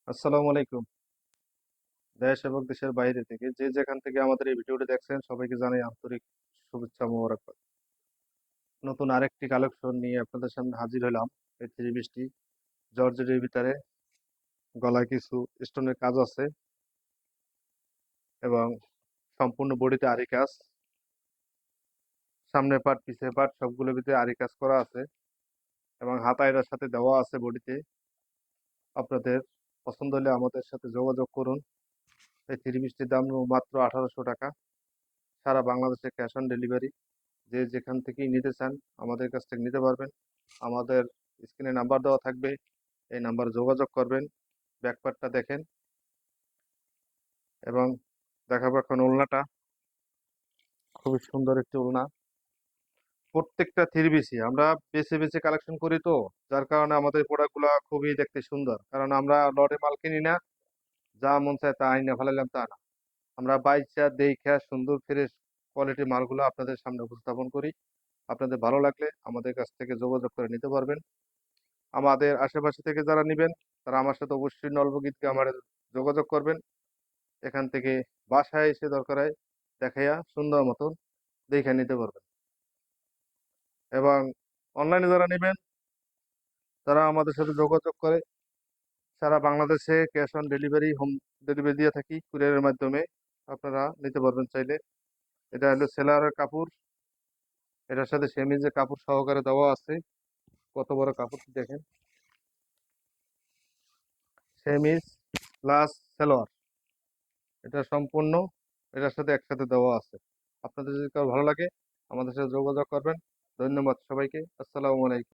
আসসালামু আলাইকুম। দেশ এবং দেশের বাইরে থেকে যে যেখান থেকে আমাদের এই ভিডিওটি দেখছেন সবাইকে জানাই আন্তরিক শুভেচ্ছা মোবারকবাদ। নতুন আরেকটি কালেকশন নিয়ে আপনাদের সামনে হাজির হলাম। এই থ্রি পিসটি জর্জেটের ভিতরে গলায় কিছু স্টোনের কাজ আছে এবং সম্পূর্ণ বডিতে আরি কাজ, সামনে পাট পিছের পাট সবগুলোর ভিতরে আরি কাজ করা আছে এবং হাতা এটার সাথে দেওয়া আছে বডিতে। আপনাদের পছন্দ হলে আমাদের সাথে যোগাযোগ করুন। এই থ্রি পিসটির দাম মাত্র 1800 টাকা। সারা বাংলাদেশে ক্যাশ অন ডেলিভারি। যে যেখান থেকেই নিতে চান আমাদের কাছ থেকে নিতে পারবেন। আমাদের স্ক্রিনে নাম্বার দেওয়া থাকবে, এই নাম্বারে যোগাযোগ করবেন। ব্যাকপার্টটা দেখেন এবং দেখাবো এখন ওড়নাটা। খুবই সুন্দর একটি ওড়না। প্রত্যেকটা থ্রি পিসই আমরা বেছে বেছে কালেকশন করি, তো যার কারণে আমাদের প্রোডাক্টগুলো খুবই দেখতে সুন্দর। কারণ আমরা লটে মাল কিনি না, যা মন চায় তা আইনা ফেলাইলাম তা না। আমরা বাইচা দেখা সুন্দর ফ্রেশ কোয়ালিটির মালগুলো আপনাদের সামনে উপস্থাপন করি। আপনাদের ভালো লাগলে আমাদের কাছ থেকে যোগাযোগ করে নিতে পারবেন। আমাদের আশেপাশে থেকে যারা নেবেন তারা আমার সাথে অবশ্যই নলবগীতকে আমার যোগাযোগ করবেন। এখান থেকে বাসায় এসে দরকার হয় দেখাইয়া সুন্দর মতন দেখে নিতে পারবেন। এবং অনলাইনে যারা নেবেন তারা আমাদের সাথে যোগাযোগ করে সারা বাংলাদেশে cash on delivery, home delivery দিয়ে থাকি কুরিয়ারের মাধ্যমে। আপনারা নিতে পারবেন চাইলে। এটা হলো সেলারের কাপড়, এটার সাথে সেমিজের কাপড় সহকারে দেওয়া আছে। কত বড় কাপড়টি দেখেন, সেমিজ প্লাস সেলোয়ার, এটা সম্পূর্ণ এটার সাথে একসাথে দেওয়া আছে। আপনাদের যদি কারো ভালো লাগে আমাদের সাথে যোগাযোগ করবেন। ধন্যবাদ সবাইকে। আসসালামু আলাইকুম।